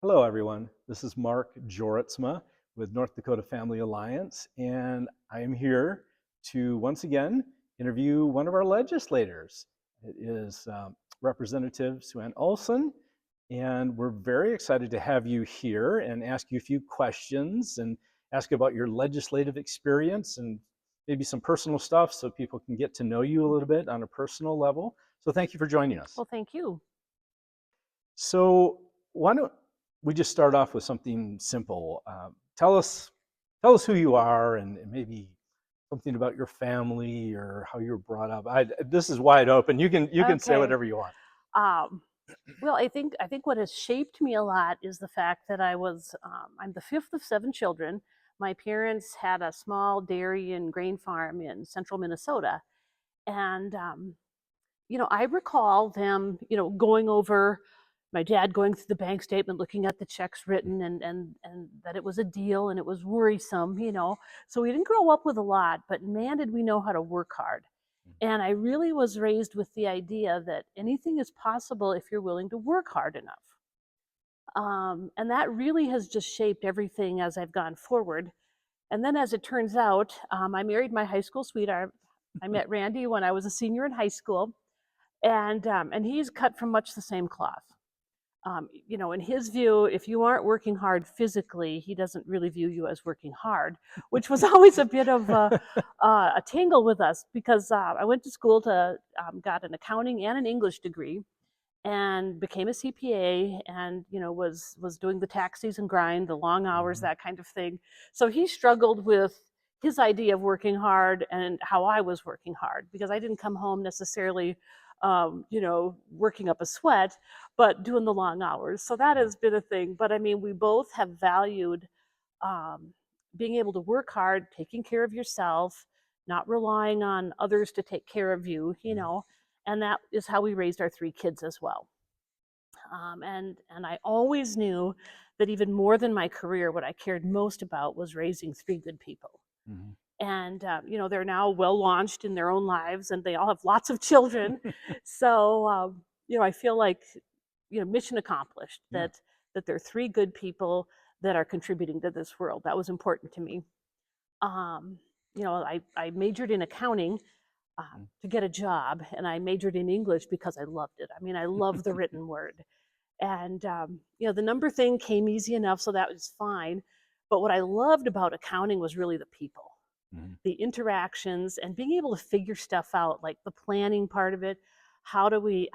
Hello, everyone. This is Mark Joritsma with North Dakota Family Alliance, and I am here to once again interview one of our legislators. It is Representative SuAnn Olson, and we're very excited to have you here and ask you a few questions and ask about your legislative experience and maybe some personal stuff so people can get to know you a little bit on a personal level. So thank you for joining us. Well, thank you. So why don't we just start off with something simple? Tell us who you are and maybe something about your family or how you were brought up. This is wide open. You can say Okay. whatever you want. Well, I think what has shaped me a lot is the fact that I'm the fifth of seven children. My parents had a small dairy and grain farm in central Minnesota, and I recall them, going over my dad going through the bank statement, looking at the checks written, and that it was a deal and it was worrisome. So we didn't grow up with a lot, but man, did we know how to work hard. And I really was raised with the idea that anything is possible if you're willing to work hard enough. And that really has just shaped everything as I've gone forward. And then, as it turns out, I married my high school sweetheart. I met Randy when I was a senior in high school, and he's cut from much the same cloth. In his view, if you aren't working hard physically, he doesn't really view you as working hard, which was always a bit of a tangle with us because I went to school got an accounting and an English degree and became a CPA and, was doing the tax season grind, the long hours, that kind of thing. So he struggled with his idea of working hard and how I was working hard because I didn't come home necessarily working up a sweat, but doing the long hours. So that has been a thing. But I mean, we both have valued being able to work hard, taking care of yourself, not relying on others to take care of you, and that is how we raised our three kids as well. And I always knew that even more than my career, what I cared most about was raising three good people. Mhm. And they're now well launched in their own lives, and they all have lots of children. So I feel like mission accomplished. Yeah. That they're three good people that are contributing to this world. That was important to me. I majored in accounting to get a job, and I majored in English because I loved it. I mean, I love the written word. And the number thing came easy enough, so that was fine. But what I loved about accounting was really the people, the interactions, and being able to figure stuff out, like the planning part of it. How do we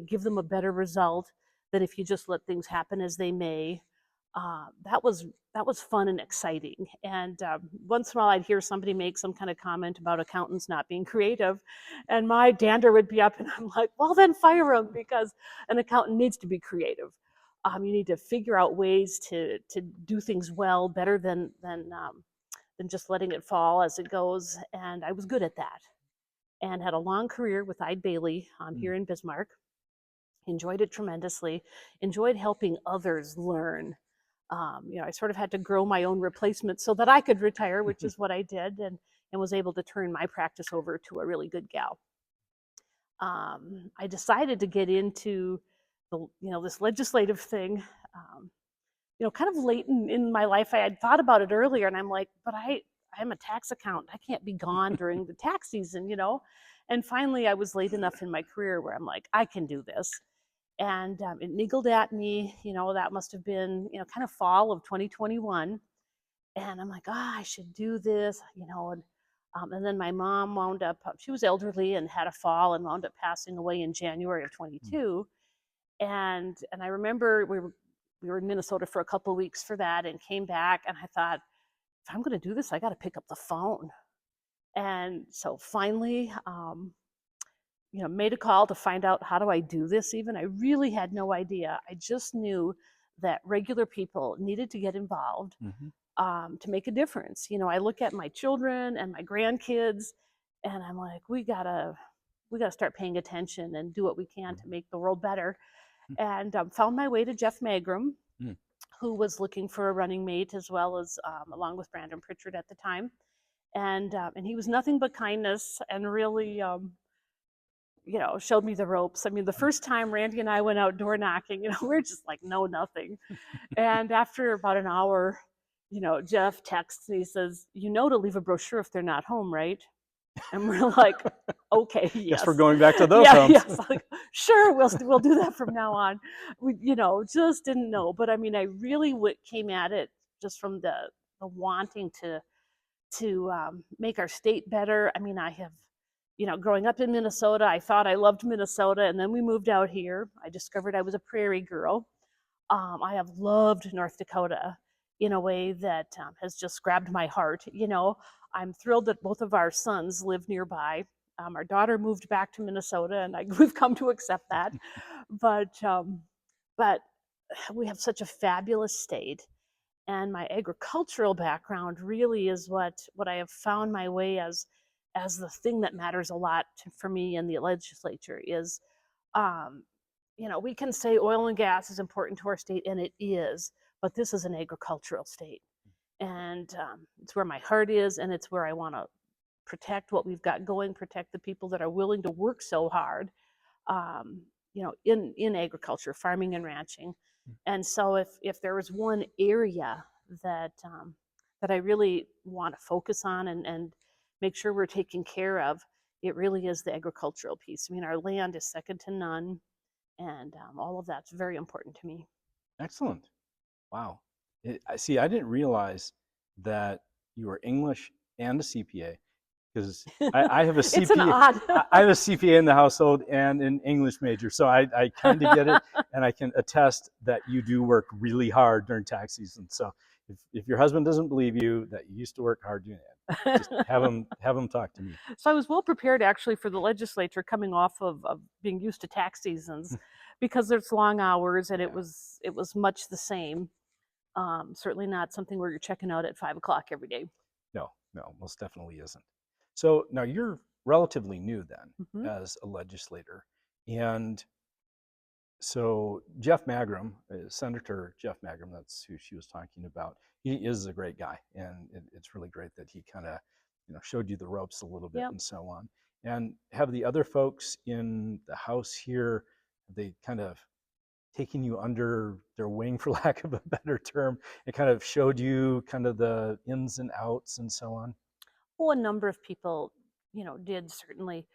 give them a better result than if you just let things happen as they may? That was fun and exciting. And once in a while, I'd hear somebody make some kind of comment about accountants not being creative, and my dander would be up, and I'm like, well, then fire them, because an accountant needs to be creative. You need to figure out ways to do things well, better than just letting it fall as it goes. And I was good at that, and had a long career with Eide Bailey here in Bismarck. Enjoyed it tremendously. Enjoyed helping others learn. I sort of had to grow my own replacement so that I could retire, which is what I did, and was able to turn my practice over to a really good gal. I decided to get into this legislative thing, kind of late in my life. I had thought about it earlier, and I'm like, but I'm a tax accountant. I can't be gone during the tax season, And finally, I was late enough in my career where I'm like, I can do this. And it niggled at me, that must have been, kind of fall of 2021. And I'm like, I should do this, and then my mom wound up, she was elderly and had a fall and wound up passing away in January of 22. And I remember we were in Minnesota for a couple of weeks for that, and came back, and I thought, if I'm going to do this, I got to pick up the phone. And so finally, made a call to find out, how do I do this even? I really had no idea. I just knew that regular people needed to get involved to make a difference. I look at my children and my grandkids, and I'm like, we gotta start paying attention and do what we can to make the world better. And found my way to Jeff Magrum, who was looking for a running mate, as well as along with Brandon Pritchard at the time. And he was nothing but kindness, and really showed me the ropes. I mean, the first time Randy and I went out door knocking, we're just like, no, nothing. And after about an hour, Jeff texts and he says, to leave a brochure if they're not home, right? And we're like, okay, yes. Guess we're going back to those homes. Yes, like, sure, we'll do that from now on. We, just didn't know. But I mean, I really came at it just from the wanting to make our state better. I mean, I have, growing up in Minnesota, I thought I loved Minnesota, and then we moved out here. I discovered I was a prairie girl. I have loved North Dakota in a way that has just grabbed my heart. I'm thrilled that both of our sons live nearby. Our daughter moved back to Minnesota, and we've come to accept that. But we have such a fabulous state. And my agricultural background really is what I have found my way as the thing that matters a lot for me in the legislature is, we can say oil and gas is important to our state, and it is, but this is an agricultural state. And it's where my heart is, and it's where I want to protect what we've got going, protect the people that are willing to work so hard, in agriculture, farming and ranching. And so if there was one area that I really want to focus on and make sure we're taking care of, it really is the agricultural piece. I mean, our land is second to none, and all of that's very important to me. Excellent. Wow. See, I didn't realize that you were English and a CPA, because I have a CPA. It's an odd. I have a CPA in the household and an English major, so I kind of get it, and I can attest that you do work really hard during tax season. So if your husband doesn't believe you that you used to work hard doing that, just have him talk to me. So I was well prepared actually for the legislature, coming off of being used to tax seasons, because there's long hours, and it was much the same. Certainly not something where you're checking out at 5 o'clock every day. No, most definitely isn't. So now you're relatively new then as a legislator. And so Jeff Magrum, Senator Jeff Magrum, that's who she was talking about. He is a great guy, and it's really great that he kind of showed you the ropes a little bit and so on. And have the other folks in the House here, they kind of taking you under their wing, for lack of a better term, and kind of showed you kind of the ins and outs and so on? Well, a number of people, did certainly.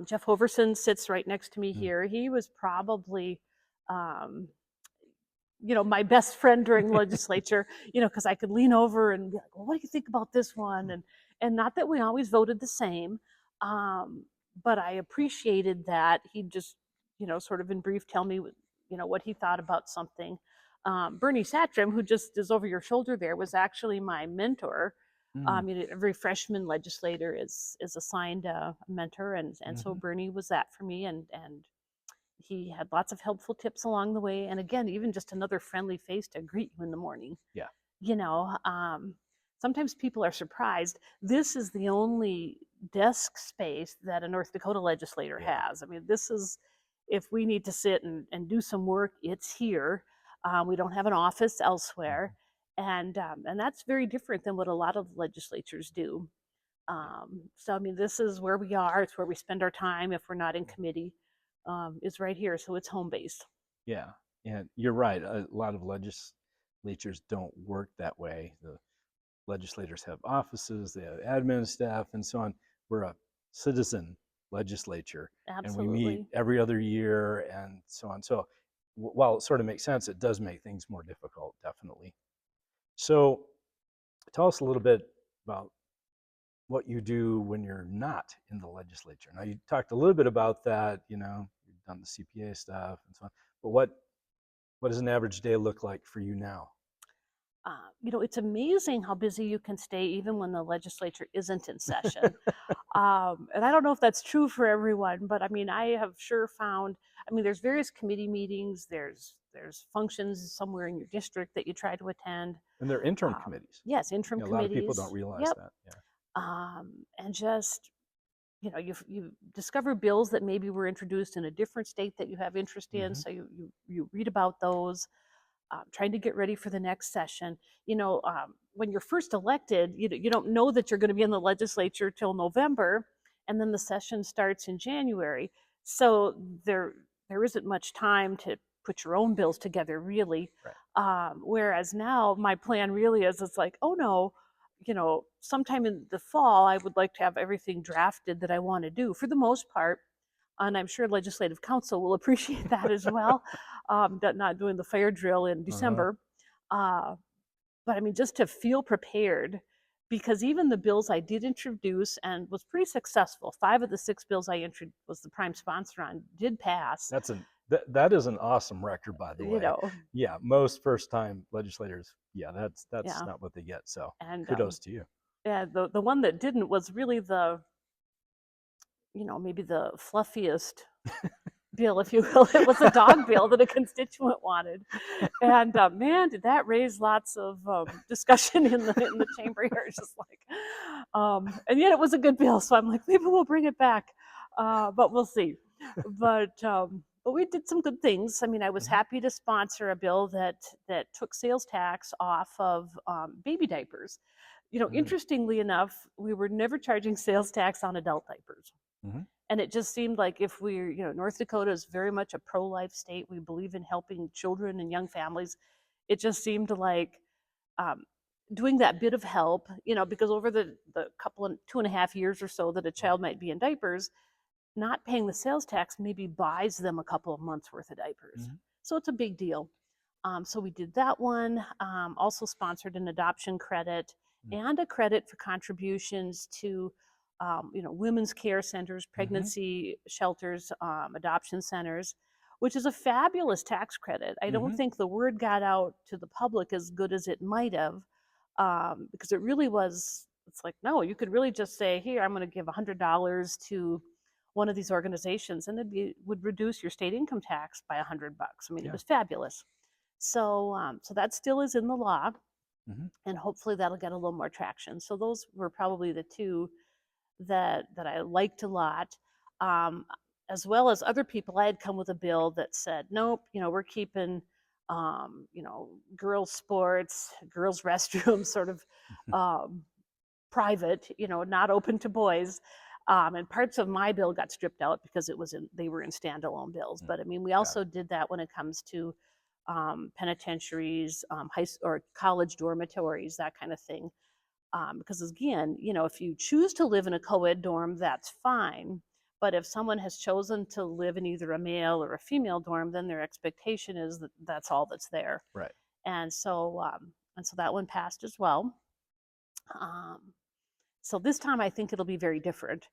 Jeff Hoverson sits right next to me here. He was probably, my best friend during legislature, because I could lean over and be like, well, what do you think about this one? And not that we always voted the same, but I appreciated that he just, sort of in brief tell me, what he thought about something. Bernie Satcham, who just is over your shoulder there, was actually my mentor. Every freshman legislator is assigned a mentor, and so Bernie was that for me, and he had lots of helpful tips along the way. And again, even just another friendly face to greet you in the morning. Yeah. Sometimes people are surprised. This is the only desk space that a North Dakota legislator has. I mean, this is, if we need to sit and do some work, it's here. We don't have an office elsewhere. And that's very different than what a lot of legislatures do. So, I mean, this is where we are. It's where we spend our time if we're not in committee, is right here. So it's home-based. Yeah, and you're right. A lot of legislatures don't work that way. The legislators have offices, they have admin staff, and so on. We're a citizen legislature. Absolutely. And we meet every other year and so on. So while it sort of makes sense, it does make things more difficult, definitely. So tell us a little bit about what you do when you're not in the legislature. Now, you talked a little bit about that, you've done the CPA stuff and so on, but what does an average day look like for you now? It's amazing how busy you can stay even when the legislature isn't in session. And I don't know if that's true for everyone, but I mean, I have sure found, there's various committee meetings, there's functions somewhere in your district that you try to attend. And they're interim committees. Yes, interim committees. A lot of people don't realize that. Yeah. And just, you discover bills that maybe were introduced in a different state that you have interest in, so you read about those. Trying to get ready for the next session. When you're first elected, you don't know that you're going to be in the legislature till November, and then the session starts in January. So there isn't much time to put your own bills together, really. Right. Whereas now my plan really is, it's like, oh no, sometime in the fall I would like to have everything drafted that I want to do for the most part. And I'm sure Legislative Council will appreciate that as well. Not doing the fire drill in Uh-huh. December. Uh, but I mean, just to feel prepared, because even the bills I did introduce and was pretty successful, 5 of the 6 bills I was the prime sponsor on, did pass. That is an awesome record, by the You way. know, Yeah, most first-time legislators, yeah, that's yeah. not what they get. So And kudos to you. yeah, the one that didn't was really maybe the fluffiest bill, if you will. It was a dog bill that a constituent wanted, and man, did that raise lots of discussion in the chamber here. It's just like, and yet it was a good bill, so I'm like, maybe we'll bring it back, but we'll see. But we did some good things. I mean, I was Mhm. happy to sponsor a bill that took sales tax off of baby diapers. Mm. Interestingly enough, we were never charging sales tax on adult diapers. Mhm. And it just seemed like, if we're, North Dakota is very much a pro-life state. We believe in helping children and young families. It just seemed like um, doing that bit of help, because over the couple of 2.5 years or so that a child might be in diapers, not paying the sales tax maybe buys them a couple of months worth of diapers. Mhm. So it's a big deal. So we did that one. Also sponsored an adoption credit Mm. and a credit for contributions to, women's care centers, Mhm. pregnancy shelters, adoption centers, which is a fabulous tax credit. I don't Mhm. think the word got out to the public as good as it might have, because it really was. It's like, no, you could really just say, here, I'm going to give $100 to one of these organizations, and would reduce your state income tax by $100. I mean, it Yeah. was fabulous. So that still is in the law, Mhm. and hopefully that'll get a little more traction. So those were probably the two that I liked a lot. Um, as well as other people, I had come with a bill that said, nope, we're keeping, girls' sports, girls' restrooms, sort of um, private, not open to boys. And parts of my bill got stripped out because they were in standalone bills. Mm. But I mean, we Got also it. did that when it comes to penitentiaries, or college dormitories, that kind of thing. Because again, if you choose to live in a co-ed dorm, that's fine. But if someone has chosen to live in either a male or a female dorm, then their expectation is that that's all that's there. Right. And so that one passed as well. Um, so this time I think it'll be very different.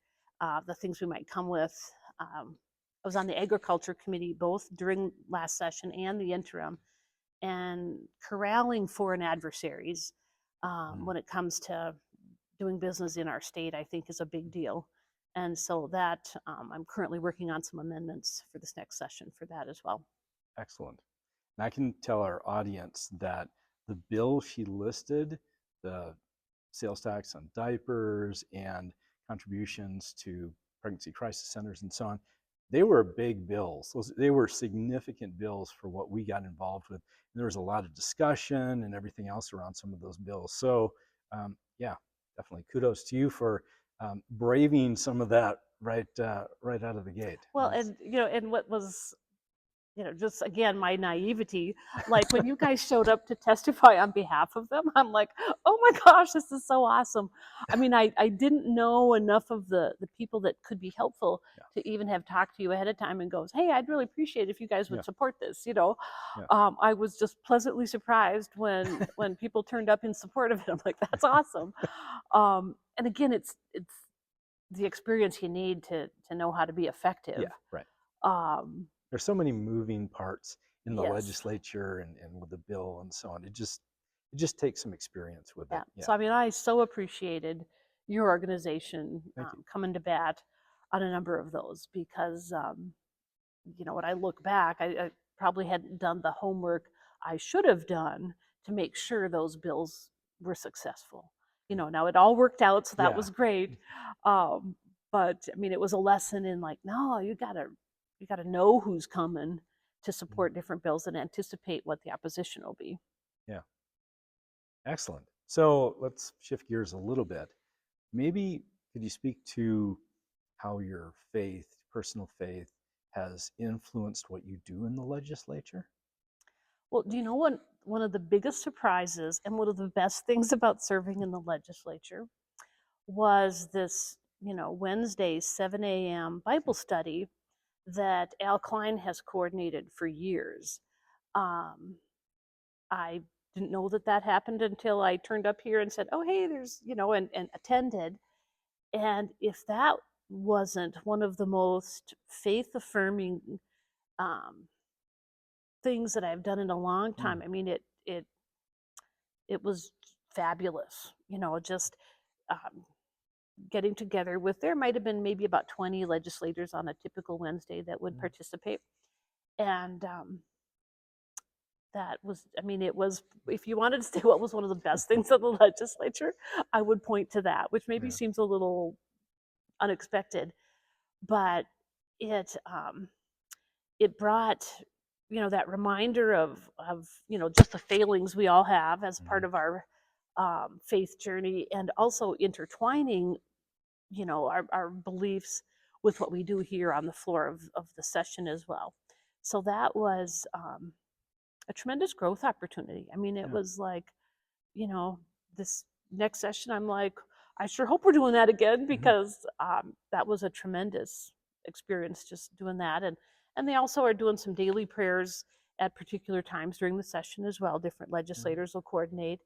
The things we might come with. I was on the agriculture committee both during last session and the interim, and corralling foreign adversaries Mm. when it comes to doing business in our state, I think, is a big deal. And so that I'm currently working on some amendments for this next session for that as well. Excellent. And I can tell our audience that the bill she listed, the sales tax on diapers and contributions to pregnancy crisis centers and so on, they were big bills. They were significant bills for what we got involved with. And there was a lot of discussion and everything else around some of those bills. So, yeah, definitely kudos to you for braving some of that right out of the gate. Well, and what was, just again, my naivety, like when you guys showed up to testify on behalf of them, I'm like, oh my gosh, this is so awesome. I mean, I didn't know enough of the people that could be helpful Yeah, to even have talked to you ahead of time and goes, hey, I'd really appreciate it if you guys would yeah, support this. yeah. I was just pleasantly surprised when people turned up in support of it. I'm like, that's awesome. And again, it's the experience you need to know how to be effective. Yeah, right. Um, There's so many moving parts in the yes. legislature and with the bill and so on. It just takes some experience with Yeah. it. Yeah. So I mean, I so appreciated your organization Thank you. coming to bat on a number of those, because when I look back, I probably hadn't done the homework I should have done to make sure those bills were successful. Now it all worked out, so that Yeah. was great. Um, but I mean, it was a lesson in, like, no, you gotta know who's coming to Mhm. support different bills and anticipate what the opposition will be. Yeah. Excellent. So let's shift gears a little bit. Maybe could you speak to how your faith, personal faith, has influenced what you do in the legislature? Well, do you know what one of the biggest surprises and one of the best things about serving in the legislature was this, Wednesday 7 a.m. Bible study that Al Klein has coordinated for years. Um, I didn't know that that happened until I turned up here and said, "Oh, hey, there's," and attended. And if that wasn't one of the most faith affirming um, things that I've done in a long time, I mean, it was fabulous. Just um, getting together with, there might have been maybe about 20 legislators on a typical Wednesday that would participate, and that was, I mean, it was, if you wanted to say what was one of the best things of the legislature, I would point to that, which maybe Yeah. seems a little unexpected, but it it brought, that reminder of just the failings we all have as part of our faith journey, and also intertwining, our beliefs with what we do here on the floor of the session as well. So that was a tremendous growth opportunity. I mean, it Yeah. was like, this next session, I'm like, I sure hope we're doing that again, because that was a tremendous experience just doing that. And they also are doing some daily prayers at particular times during the session as well. Different legislators will coordinate.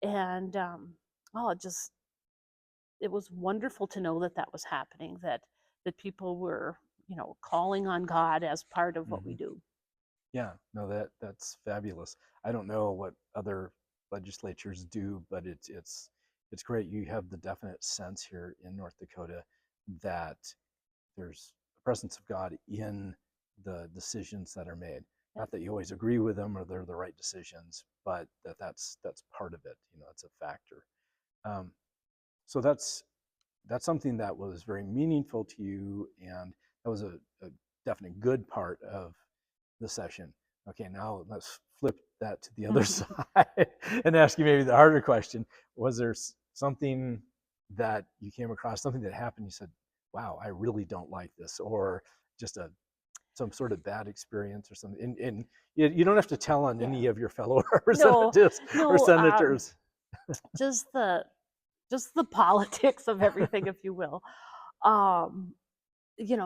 And oh, it was wonderful to know that that was happening, that people were, calling on God as part of what we do. Yeah, no, that's fabulous. I don't know what other legislatures do, but it's great. You have the definite sense here in North Dakota that there's the presence of God in the decisions that are made. Not that you always agree with them or they're the right decisions, but that's part of it. It's a factor. Um, so that's something that was very meaningful to you, and that was a definite good part of the session. Okay, now let's flip that to the other side and ask you maybe the harder question. Was there something that you came across, something that happened, you said, wow, I really don't like this, or just some sort of bad experience or something? And you don't have to tell on any of your fellow No, representatives or no, senators. just the politics of everything, if you will. Um,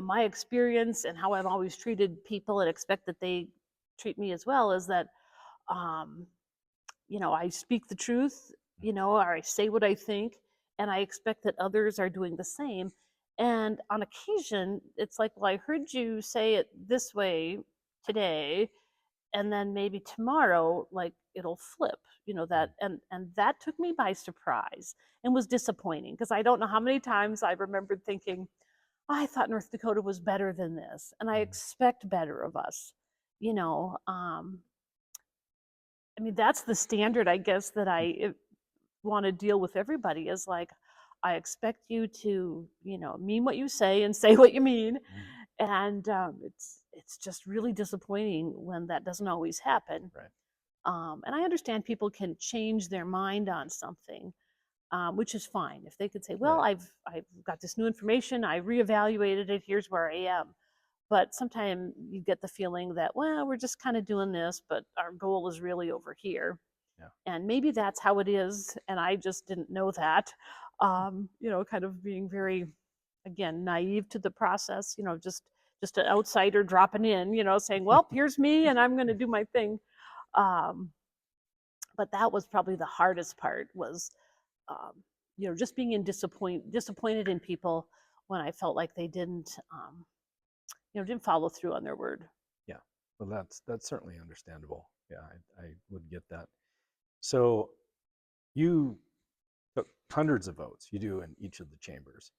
my experience and how I've always treated people and expect that they treat me as well is that, um, I speak the truth, or I say what I think, and I expect that others are doing the same. And on occasion, it's like, well, I heard you say it this way today, and then maybe tomorrow, like, it'll flip, that, and that took me by surprise and was disappointing, because I don't know how many times I remembered thinking, I thought North Dakota was better than this, and I expect better of us. You know, um, I mean, that's the standard, I guess, that I want to deal with everybody, is like, I expect you to, mean what you say and say what you mean. And it's just really disappointing when that doesn't always happen. Right. And I understand people can change their mind on something, which is fine. If they could say, "Well, Right. I've got this new information, I reevaluated it. Here's where I am." But sometimes you get the feeling that, well, we're just kind of doing this, but our goal is really over here. Yeah. And maybe that's how it is, and I just didn't know that. Kind of being very, again, naive to the process. Just an outsider dropping in, saying, "Well, here's me, and I'm going to do my thing." Um, but that was probably the hardest part, was just being disappointed in people when I felt like they didn't follow through on their word. Yeah. Well, that's certainly understandable. Yeah, I would get that. So you took hundreds of votes. You do in each of the chambers.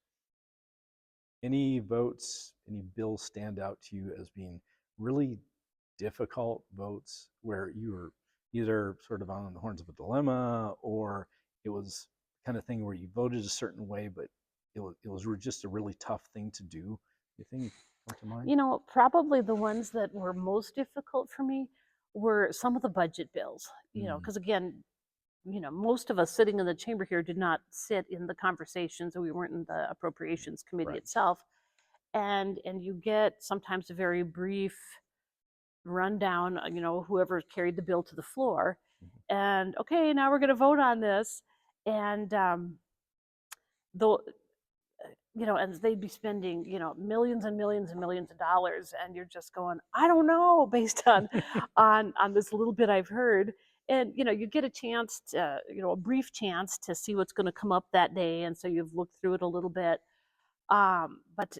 Any votes, any bills stand out to you as being really difficult votes where you were either sort of on the horns of a dilemma, or it was the kind of thing where you voted a certain way, but it was just a really tough thing to do? Anything come to mind? Probably the ones that were most difficult for me were some of the budget bills, Mm, because again, most of us sitting in the chamber here did not sit in the conversations, and we weren't in the appropriations committee right. itself. and you get sometimes a very brief rundown, whoever carried the bill to the floor, and okay, now we're going to vote on this, and though and they'd be spending millions and millions and millions of dollars, and you're just going, I don't know, based on on this little bit I've heard. And you get a chance to a brief chance to see what's going to come up that day, and so you've looked through it a little bit, but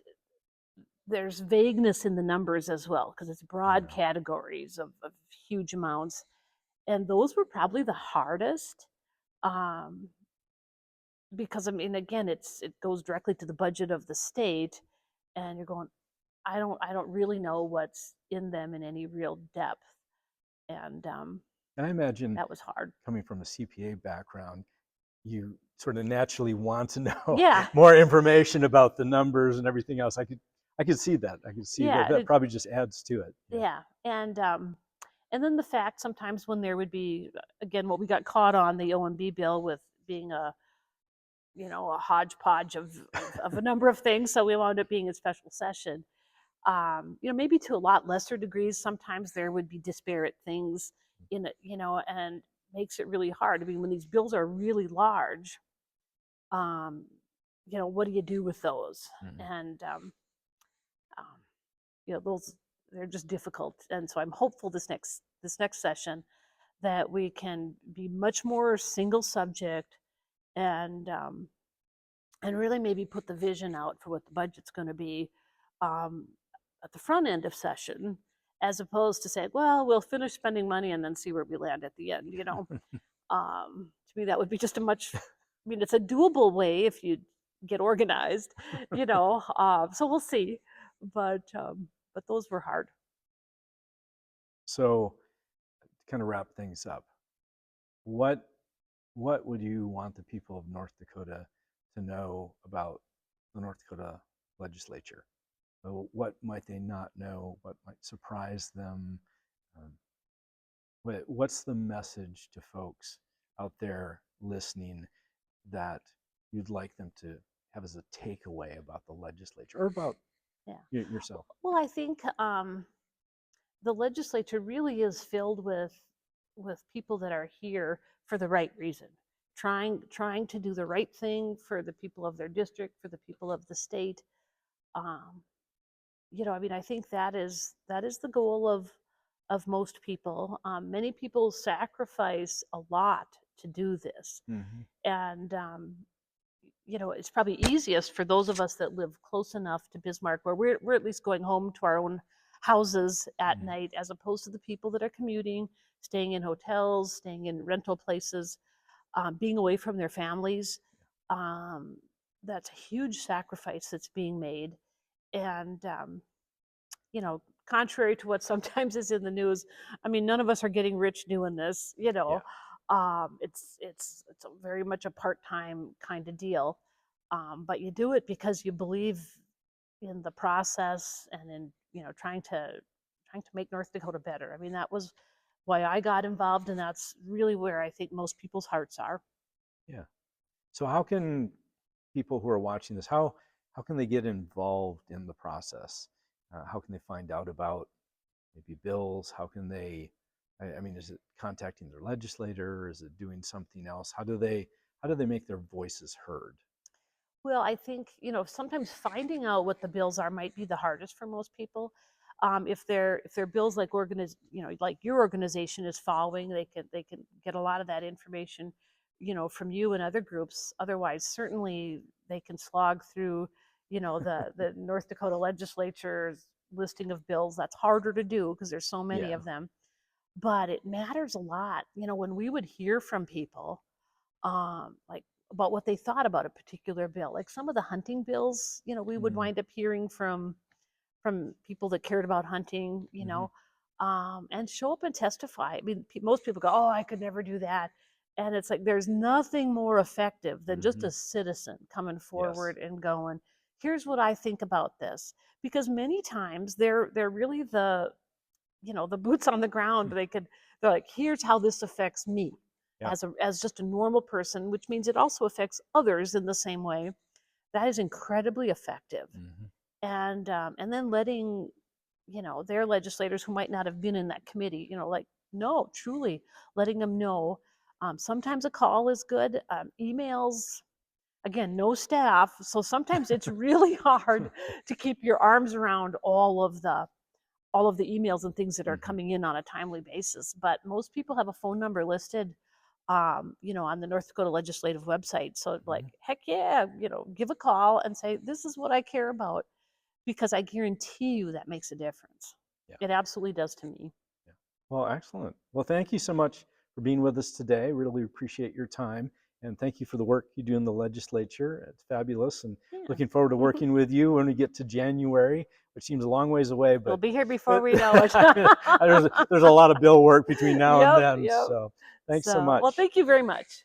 there's vagueness in the numbers as well, because it's broad categories of huge amounts, and those were probably the hardest, um, because I mean, again, it goes directly to the budget of the state, and you're going, I don't really know what's in them in any real depth, and And I imagine, that was hard. coming from a CPA background, you sort of naturally want to know Yeah, more information about the numbers and everything else. I could see that. I could see yeah, that probably just adds to it. yeah, and then the fact sometimes when there would be, again, what we got caught on the OMB bill with being a a hodgepodge of a number of things, so we wound up being a special session. Maybe to a lot lesser degrees, sometimes there would be disparate things in it, and makes it really hard. I mean, when these bills are really large, um, what do you do with those? And um, those, they're just difficult. And so I'm hopeful this next session that we can be much more single subject, and really maybe put the vision out for what the budget's going to be, um, at the front end of session, as opposed to saying, well, we'll finish spending money and then see where we land at the end. To me, that would be just a much, I mean, it's a doable way if you get organized, so we'll see. But those were hard. So, to kind of wrap things up, what would you want the people of North Dakota to know about the North Dakota legislature? So what might they not know? What might surprise them? Um, what's the message to folks out there listening that you'd like them to have as a takeaway about the legislature or about yourself? Well, I think the legislature really is filled with people that are here for the right reason, trying to do the right thing for the people of their district, for the people of the state. Um, I mean, I think that is the goal of most people. Many people sacrifice a lot to do this, and it's probably easiest for those of us that live close enough to Bismarck, where we're at least going home to our own houses at night, as opposed to the people that are commuting, staying in hotels, staying in rental places, being away from their families. Um, that's a huge sacrifice that's being made, and contrary to what sometimes is in the news, I mean, none of us are getting rich doing this. It's very much a part-time kind of deal, but you do it because you believe in the process, and in trying to make North Dakota better. I mean, that was why I got involved, and that's really where I think most people's hearts are. Yeah. So how can people who are watching this, how can they get involved in the process? How can they find out about maybe bills? How can they, I mean, is it contacting their legislator? Is it doing something else? How do they make their voices heard? Well, I think sometimes finding out what the bills are might be the hardest for most people. If they're bills like like your organization is following, they can get a lot of that information, from you and other groups. Otherwise, certainly they can slog through, the North Dakota Legislature's listing of bills. That's harder to do because there's so many of them. But it matters a lot. When we would hear from people, like about what they thought about a particular bill, like some of the hunting bills, we would wind up hearing from people that cared about hunting, and show up and testify. I mean, most people go, "Oh, I could never do that," and it's like there's nothing more effective than just a citizen coming forward and going, "Here's what I think about this," because many times they're really the the boots on the ground. They're like, "Here's how this affects me." As just a normal person, which means it also affects others in the same way. That is incredibly effective. and then letting, their legislators who might not have been in that committee, like, no, truly letting them know. Sometimes a call is good. Emails, again, no staff, so sometimes it's really hard to keep your arms around all of the emails and things that are coming in on a timely basis. But most people have a phone number listed, on the North Dakota Legislative website. So like, heck yeah, give a call and say, this is what I care about, because I guarantee you that makes a difference. Yeah. It absolutely does to me. Yeah. Well, excellent. Well, thank you so much for being with us today. Really appreciate your time. And thank you for the work you do in the legislature. It's fabulous. And looking forward to working with you when we get to January, which seems a long ways away. But we'll be here before we know it. there's a lot of bill work between now and then. So thanks so much. Well, thank you very much.